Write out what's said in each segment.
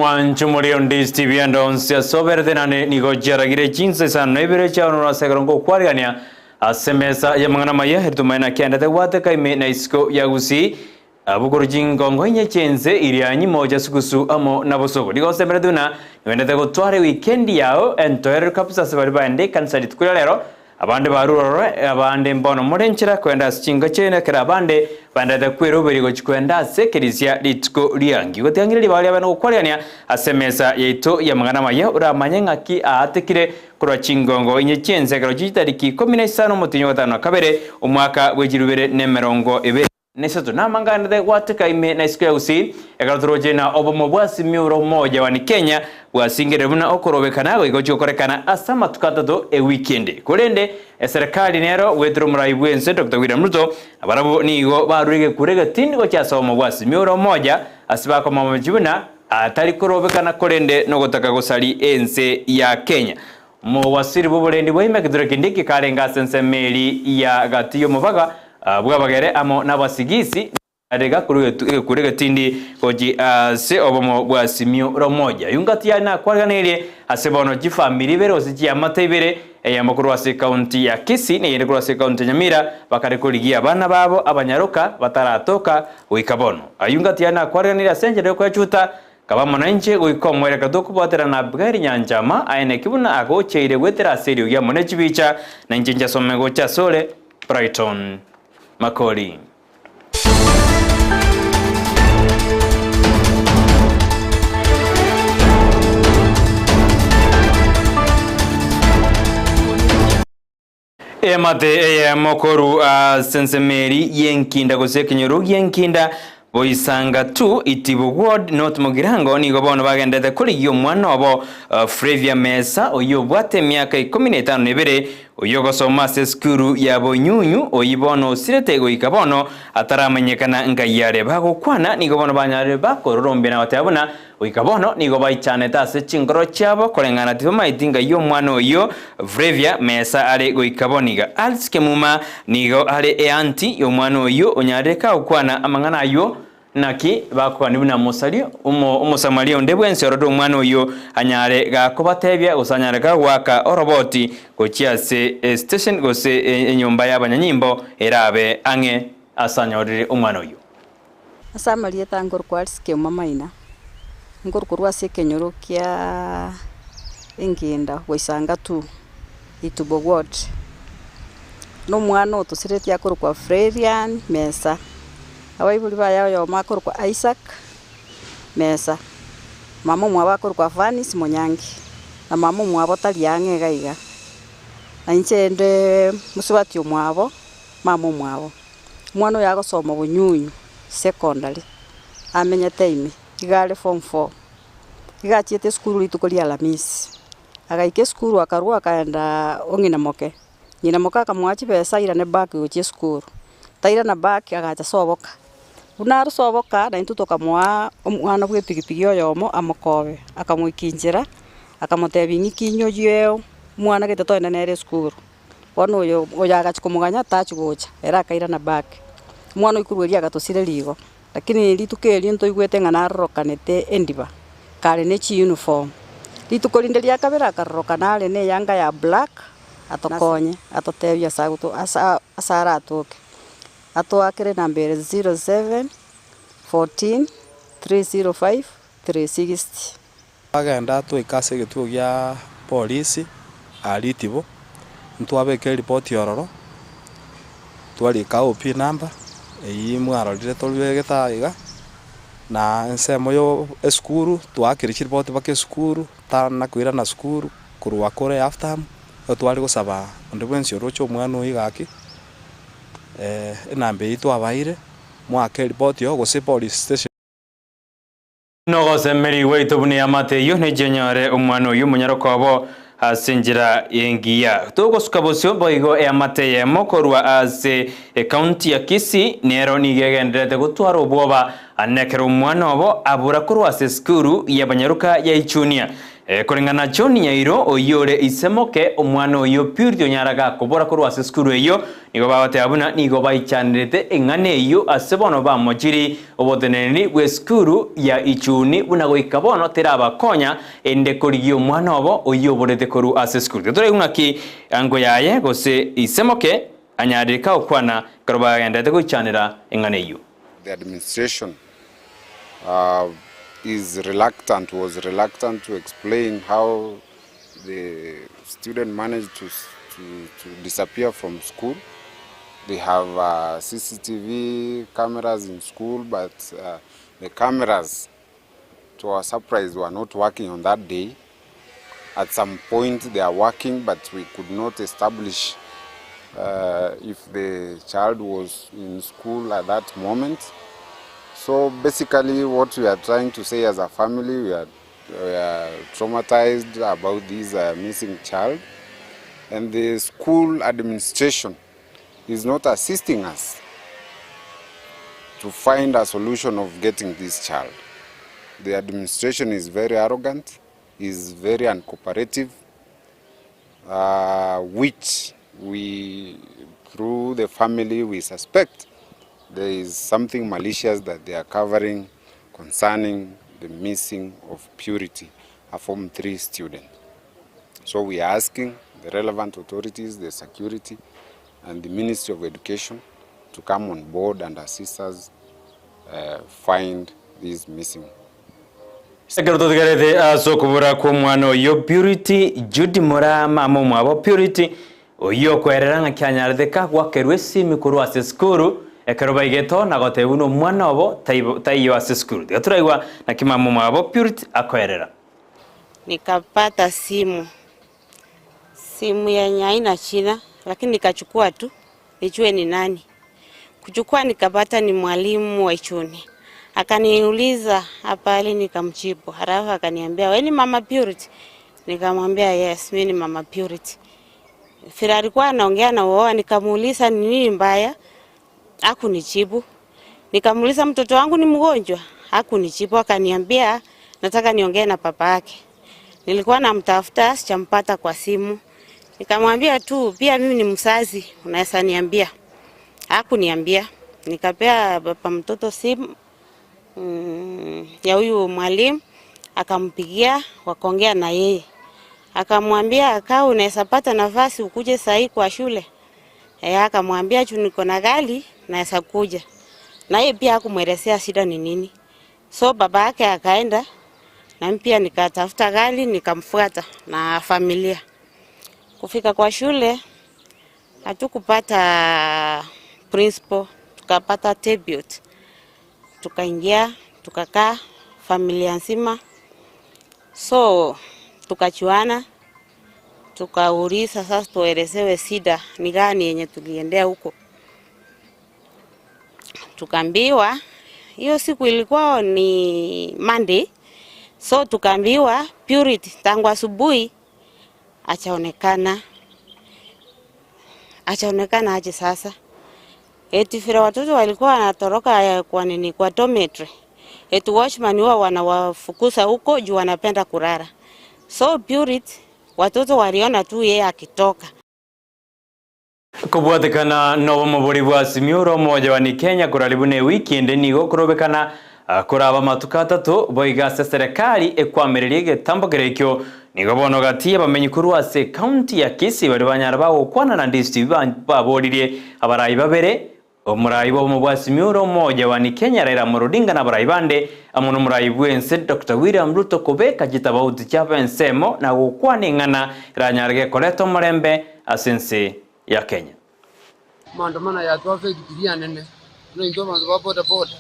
mwancho muri Ndizi TV and onsia soberdenane nigojera Chinsa Isano Ibere chaunura segarongo kwariania asemesa ya Amayia hertumaina kiandate wate kaime na isko ya Gusii abukuru jingongo nye chenze irianyi moja sukusu amo nabosoko digo semerduna niwendete gutware weekend yao entoer kapsa sebari bande kansari tukura lero abande baruro abande mbono morenchira kwenda chingo chene kera abande bandade kwero berigo chikwenda sekerisia litko liangi gotangire bali abana gukwariania asemesa yeito ya Amayia uramanya ki ahatekire kura chingongo inye chenze kero chitariki 15 mutinyo gatano kabere umwaka wejirubere nemerongo ebe Nesato na mangana wateka ime na isko ya Gusii egarotroje na obomo bwasi miuro moja wani Kenya bwasingere buna okorobekana igocho korekana asama tukatato weekend kurende serikali nero wetro muraibwense Dr. William Ruto abarabu nigo barurige kurega tindi go cyasa obomo bwasi miuro moja asibako mamajibuna atari korobekana kurende no gotaka gusali ense ya Kenya mo wasiri boborendi bwime kidure kindiki karenga sense meli ya gatiyo mubaga bwabagere amo nabasigisi arega kurega tindi koji se obomo bwasimio romoja yungatia na kwarganere asebono jifamili bero siji amatebere ya makuru wa county ya Kisii ne yende kurwa county Nyamira bakare kurigia bana babo abanyaruka bataratoka wikabono ayungatia na kwarganere asenjere ko chuta kaba monanche goikomwere kadoko botera na bwari nyanjama aene kibuna agocheire gwetera serio ya monechibicha na njenja somego cha sole Brighton Makori. Emate mokoru sensemeri yenkinda gosekenyoru yenkinda boisanga tu itibu ward not mugirango ni gobono bagendete kuri yo mwana obo Frevia Mesa oyo bwate myaka 15 nebere oyo gosoma skuru ya bonyunyu oyibono siretego ikabono ataramenyekana ngayare bago kwana ni gobono banyare bakorombe na batabona oikabono ni gobayichane tase chingoro chabo kolengana tifama itinga yo mwana oyo Frevia Mesa ale goikaboniga alskemuma nigo ale anti yo mwana oyo onyareka okwana amangana ayo naki bakwani buna musalio umusamalio ndebwense orodo mwana oyo anyare gakobatebya usanyare gawaka oroboti gochiase station gose enyumba y'abanyanyimbo erabe ange asanyorire umwana oyo asamalie tangor kwalske mamaina ngor kurwa sekenyoro kya engenda waisanga tu itubo ward no mwana otosireti yakoro kwa Frevia Mesa abaibuli baya yo makoro kwa Isaac Mesa mama mwa kwa Vanis Monyangi na mama mwa botali yange gaiga na nchende musubati omwabo mama mwabo mwana yagosoma bunyunyu secondary amenya time igale form 4 igachete skuru litukoli Alamisi agaike skuru akarua kaenda ongina moke nyina moka kamwachi pesa ira ne back goche skuru taira na back agacha soboka unaru soboka na intutoka mwana bwe pigipigi yomo amokobe akamwikinjira akamotebingi kinyo yeo mwana gete toina nere skuru wono oyo oyaga chikomuganya tachi gocha era kaira na back mwana ikurweria gatosire ligo lakini litukeli nto igwete ngana rokanete endiba kale ne chi uniform litukolindelia kabera karoka nale ne yanga ya black atokonye atotebya saguto asara atoke atwakire nambere 07 14 305 360 agenda tu ikase gitu ya polisi alitibo ntwabeke report yororo twali ka OP number iyi mwaro dire tolwegeta iga na nsemo yo eskuru twakire report bake skuru tana kwira na skuru kurwa kore after twali gusaba ndibwensi rocho mwana oyigaki nambe itu abaire mwake report yo gose police station no gose meri weito buni amate yo ne jenyare umwana oyo munyarokobo asinjira yengia togosuka bosyo boigo amate ye mokorwa ase county ya Kisii nero nigegendete gutwara obwoba anekero umwana obo abura kurwa ase skuru y'abanyaruka ya Ichunia Kulingana John Nyairo oyore isemoke omwana oyo Purity onyaraga kobora korwa ase skuru eyo nigo bagote abuna nigo baichanirete engane eyo ase bono bamochiri oboteneni bwe skuru ya Ichuni buna goika bono terabakonya ende korigio omwana obo oyo oborete koru ase skuru tore unaki ango yaye gose isemoke anyarika okwana karoba gendete goichanira engane eyo. The administration was reluctant to explain how the student managed to disappear from school. They have CCTV cameras in school, but the cameras, to our surprise, were not working on that day. At some point they are working, but we could not establish if the child was in school at that moment. So basically what we are trying to say as a family, we are traumatized about this missing child, and the school administration is not assisting us to find a solution of getting this child. The administration is very arrogant, is very uncooperative, which we, through the family, we suspect there is something malicious that they are covering concerning the missing of Purity, a Form 3 student. So we are asking the relevant authorities, the security, and the Ministry of Education to come on board and assist us find this missing. Sekerto tigarete asokubura kwa mwana oyo Purity Judy Murama mwabo Purity oyo kwereranga kyanyarete kakwa kerwesi mikuru ase skuru ekaroba igeto nagote uno mwana obo taiyo ase skuru gaturaiwa na kimamo mwabo Purity akwerera. Nikapata simu yenye haina China, lakini nikachukua tu nijue ni nani. Kuchukua nikapata ni mwalimu wa Ichuni. Akaniuliza hapa ali, nikamjibu. Halafu akaniambia wewe ni mama Purity? Nikamwambia yes, mimi ni mama Purity. Fira alikuwa anaongea na wao, nikamuuliza ni nini mbaya, hakunijibu. Nikamuuliza mtoto wangu ni mgonjwa, hakunijibu. Akaniambia nataka niongee na papa yake. Nilikuwa namtafuta sijampata kwa simu. Nikamwambia tu pia mimi ni mzazi, unaweza niambia. Hakuniambia. Nikapea baba mtoto simu ya huyu mwalimu, akampigia wakaongea na yeye. Akamwambia kama unaweza pata nafasi ukuje saa kwa shule. Akamwambia niko na gari naweza kuja. Na yeye pia hakumwelezea shida ni nini. So baba yake akaenda na pia nikatafuta gari nikamfuata na familia. Kufika kwa shule hatukupata principal, tukapata debut. Tukaingia, tukakaa familia nzima. So tukachuana, tukauliza sasa tuelezewe shida ni gani yenye tuliendea huko. Tukaambiwa hiyo siku ilikuwa ni Monday. So tukaambiwa Purity tangu asubuhi achaonekana aje sasa. Eti fira watoto walikuwa wanatoroka kwa nini, kwa dormitory. Eti watchman wao wanawafukuza huko juu wanapenda kurara. So Purity watoto waliona tu yeye akitoka. Kubwatekana nobo muburi bwa Simioro moja wa ni Kenya kuralibune weekend nigo kurobekana kuraba matuka atatu boigase serikali ekwamererie getambo gerekyo nigo bono gatie bamenyi kurwase county ya Kisii bari banyaraba okwana na Ndizi baboririe abarayi babere omurayi bo mubwa Simioro moja wa ni Kenya Raila Odinga na barayi bande amuno murayi bwense Dr. William Ruto kobeka kitabauti cyapa ensemo na gukwana ingana ranyarge koleto murembe asense ya Kenya. Maandamano ya tuafe kiria nene no into bantu ba boda boda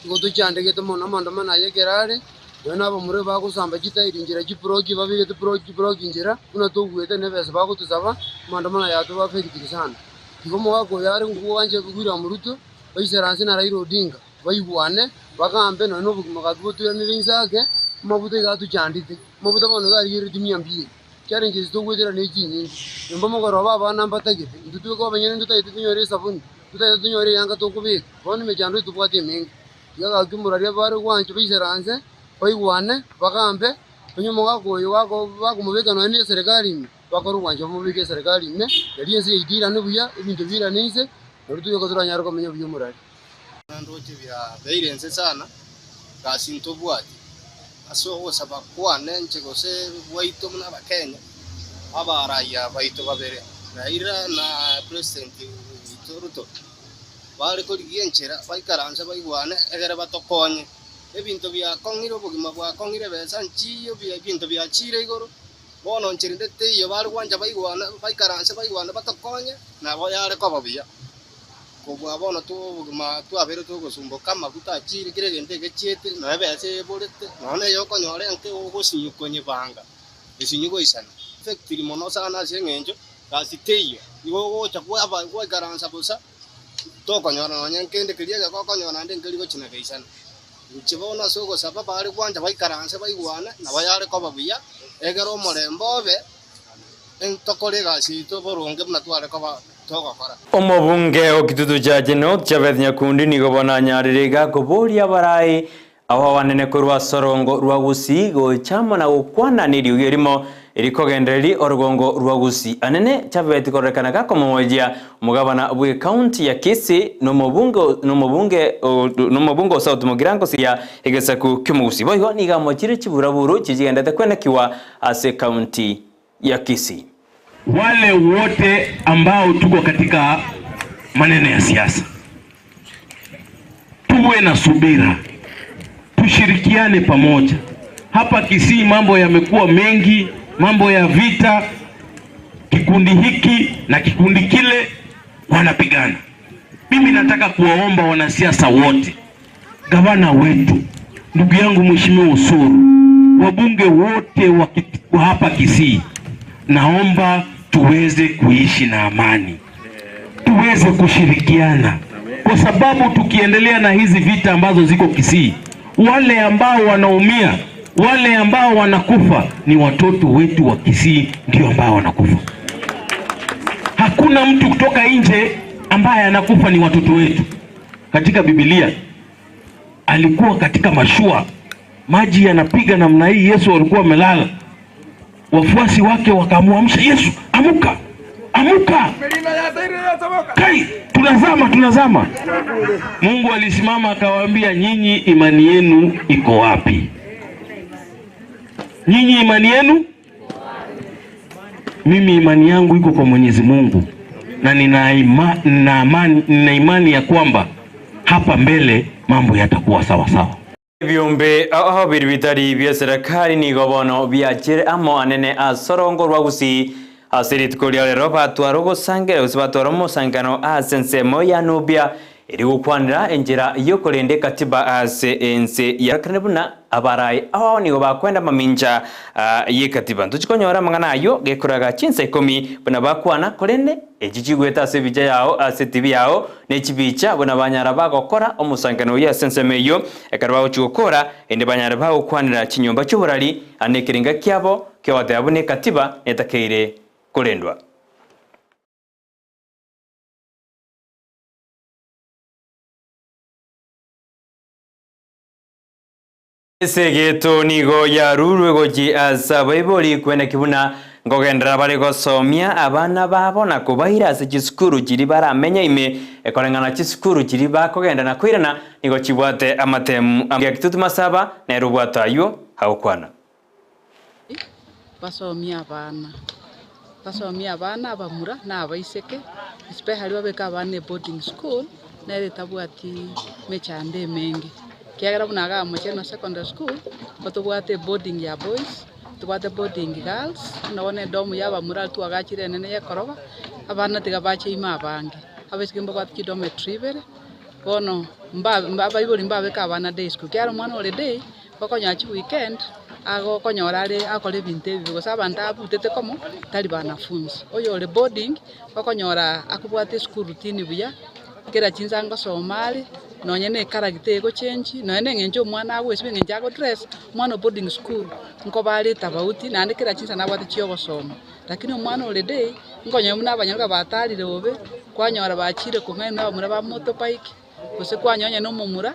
ngo tuchandege to mona maandamano ya gerare wena abo muri ba kusamba kitairi injira kiproki babige kiproki injira una tugwete nebese ba kutusaba maandamano ya tuafe kiria sana ngomo wako yari ngo wanje bugura muruto bayiseranse na Raila Odinga bayigwane bakambe no buguma gatutu ya nirinzake mabuto ga tuchandite mabuto bono ga yiri dimyambi cyari ngize tugwetera n'ekinyi nimba mugoro baba namba tagite ndutuko abanyene ndutayite tunyore sabuni tutayite tunyore yanga tokubika bone mejando tubwate mengi yaga kimuraria bari kwanje biseranze bayigwane bakambe onye mugakoyo bakumubeka none serikali bakora kwanje mubike serikali ne yari nse idira ne buya ibintu bira nese rutuye ko turanyara ko menye buyo murari ndoche bya beirenze sana kasi ntobwati aso osaba kwane nche gose waito muna bakenya abaraya baito babere Raila na president Ruto bari ko ligenchera baikaranza baigwane egere batokonye ebintu bya kongiro bugima bwa kongire besa nchiyo bya bintu bya chire igoro bono nchirindete iyo bari kwanja baigwana baikaranza baigwana batokonye na boyare ko babia kubwa bono tu bugima tu abere tu gusumbuka maguta chire kire gente gechete na bese bolete none yo konyore anke ogosinyo konye banga isinyugo isana factory mono sana sengenjo kasi teyo iwo chakwa aba kwa garansa bosa to konyora no nyankende kiriya ko konyora ndenge kiri china kaisana uchibona soko sababa ari kwanja baikaransa baigwana na bayare ko babuya egero morembobe entokore gasi to boronge mna tware ko ba togakora omubunge okitutu cha Genok Chaveth Nyakundi nigo bonanyaririga kuburia barai aho wanene kurwa sorongo rwa Gusii go chama na gukwananirio gerimo irikogendereri orugongo rwa Gusii anene Chaveth korekanaga komojia mugabana bwe county ya Kisii no mubunge South Mugirango sia egesaku kyumugusi boyo niga mochire chiburaburu chijigendete kwenekiwa ase county ya Kisii. Wale wote ambao tuko katika maneno ya siasa tuwe na subira, tushirikiane pamoja. Hapa Kisii mambo yamekuwa mengi, mambo ya vita, kikundi hiki na kikundi kile wanapigana. Mimi nataka kuwaomba wanasiasa wote, gavana wetu, ndugu yangu Mheshimiwa Usuru, wabunge wote wa hapa Kisii, naomba tuweze kuishi na amani, tuweze kushirikiana, kwa sababu tukiendelea na hizi vita ambazo ziko Kisii, wale ambao wanaumia, wale ambao wanakufa ni watoto wetu wa Kisii, ndio ambao wanakufa. Hakuna mtu kutoka nje ambaye anakufa, ni watoto wetu. Katika Biblia alikuwa katika mashua, maji yanapiga namna hii, Yesu alikuwa amelala, wafuasi wake wakamuamsha, Yesu amuka, amuka, kai tunazama. Mungu alisimama akawaambia, nyinyi imani yenu iko wapi? Nyinyi imani yenu? Mimi imani yangu iko kwa Mwenyezi Mungu, na nina imani ya kwamba hapa mbele mambo yatakuwa sawa sawa. Byombe aho biri bitari bya serikali ni gobono byakire amo anene asorongo rwa Gusii asirit kolia lero batwarogo sangere usibatoromo sangano asensemo ya nubya iri gukwanira enjira yo kolende katiba ase ense ya kanebuna abarai aho nigo bakwenda maminja ye katiba ntukikonyora mangana ayo gekuraga Chinsa 10 bana bakwana kolende ejijigweta ase bija yao ase TV yao nechibicha bana banyara bagokora omusangano ya sensemeyo ekarba uchukora ende banyara bagokwanira chinyomba cy'uburari anekiringa kyabo kyawate abune katiba etakeire kolendwa. Segeto nigo ya rurwe goji asa baiboli kwena kibuna ngogendera bari gosomia abana babona kubaira ase chiskuru kiri baramenya ime ekorengana chiskuru kiri bakogenda na kwirana nigo chibwate amatemu amya kitutu masaba na rubwata ayo haukwana basomia abana abamura na abaiseke especially babeka abana boarding school na retabwati mechande mengi kiagera bunaga mocheno secondary school batubwate boarding ya boys tubwate boarding girls none domu yaba mura twagachire nene yakoroba abana tiga bache ima abange abesikimba batki dormitory bere bono mba ibori mbabeka abana day school kiaro mwana ole day bakonyachi weekend ago konyorare akole binte bigo sabanda abutete komo tali banafunzi oyo ole boarding bakonyora akubwate school routine buya kera Chinsa ngo Somali nonyene karagite go change none ngenjo mwana aweswe ngenja go dress mwana boarding school nko bali tabauti na ndikira Chinsa nabwate chiyo gosoma lakini mwana ole day ngonyo muna abanyaruka batali robe kwanyora bachire kumena mura ba motorbike kose kwanyonya no mumura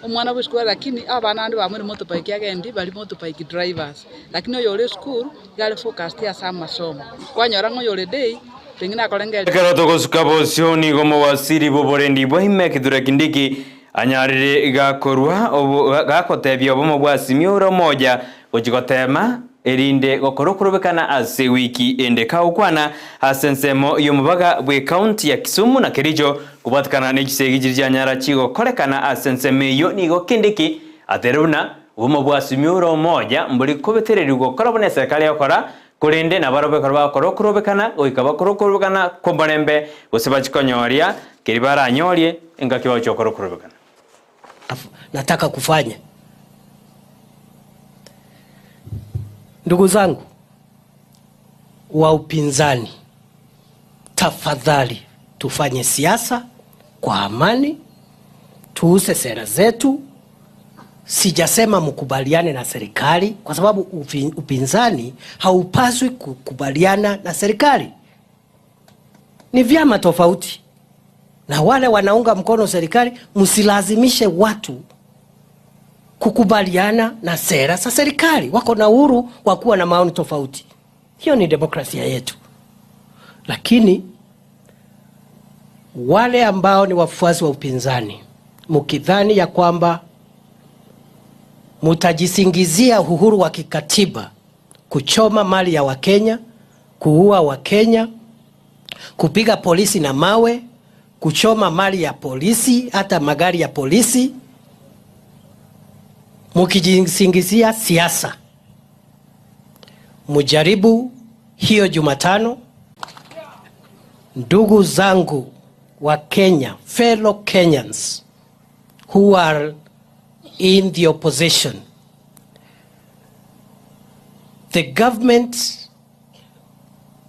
omwana bwe school lakini abana andi bamwe motorbike agendi bali motorbike drivers lakini oyo ole school gale focus ya sama masomo kwanyora ngoyo ole day pengine akolengera kero togosuka bosioni gomo wasiri boborendi bohime kidura kindiki anyarire igakorwa gakotebya bomo bwasimyuro moja gojigotema erinde gokorokurubekana ase wiki ende kaukwana asensemo yomubaga bwe county ya Kisumu na Kericho kubatikana n'ekisegi kirya nyara chigo korekana asensemeyo nigo kindiki ateruna bomo bwasimyuro moja mbuli kubetereri gokorabone serikali yakora kurinde na barobekora bakorokurubekana goikaba korokurubekana kombarembe goseba chikonyoria kiribara anyorie engakiwa chokorokurubekana nataka kufanya. Ndugu zangu wa upinzani, tafadhali tufanye siasa kwa amani, tuuse sera zetu. Sijasema mkubaliane na serikali kwa sababu upinzani haupaswi kukubaliana na serikali. Ni vyama tofauti. Na wale wanaunga mkono serikali, msilazimishe watu kukubaliana na sera za serikali. Wako na uhuru wa kuwa na maoni tofauti. Hiyo ni demokrasia yetu. Lakini wale ambao ni wafuasi wa upinzani, mkidhani ya kwamba mutajisingizia uhuru wa kikatiba kuchoma mali ya Wakenya, kuua Wakenya, kupiga polisi na mawe, kuchoma mali ya polisi, hata magari ya polisi, mukijisingizia siasa, mujaribu hiyo Jumatano. Ndugu zangu wa Kenya, fellow Kenyans who are in the opposition, the government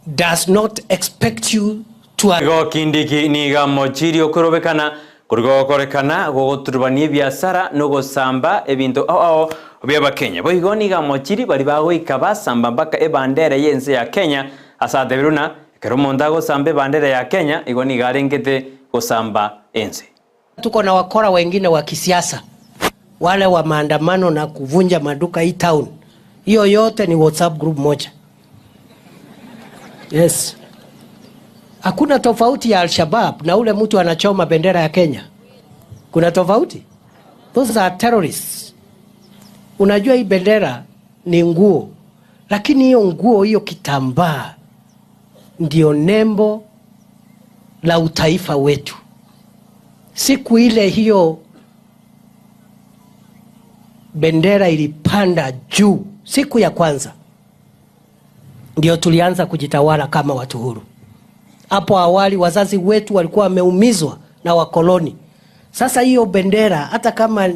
does not expect you to go kindiki niga mochirio kurobekana kurgokorekana gogoturubanie biasara no gosamba ebintu byaba Kenya boigo niga mochiri bali bagoika basamba mpaka ebandera yense ya Kenya asate biruna kero monda gosamba bandera ya Kenya igo niga arengete gosamba ense. Tuko na wakora wengine wa kisiasa, wale wa maandamano na kuvunja maduka hii town. Hiyo yote ni WhatsApp group moja. Yes. Hakuna tofauti ya Al-Shabaab na ule mtu anachoma bendera ya Kenya. Kuna tofauti? Those are terrorists. Unajua hii bendera ni nguo, lakini hiyo nguo, hiyo kitambaa ndio nembo la utaifa wetu. Siku ile hiyo bendera ilipanda juu, siku ya kwanza ndio tulianza kujitawala kama watu huru. Hapo awali wazazi wetu walikuwa wameumizwa na wakoloni. Sasa hiyo bendera hata kama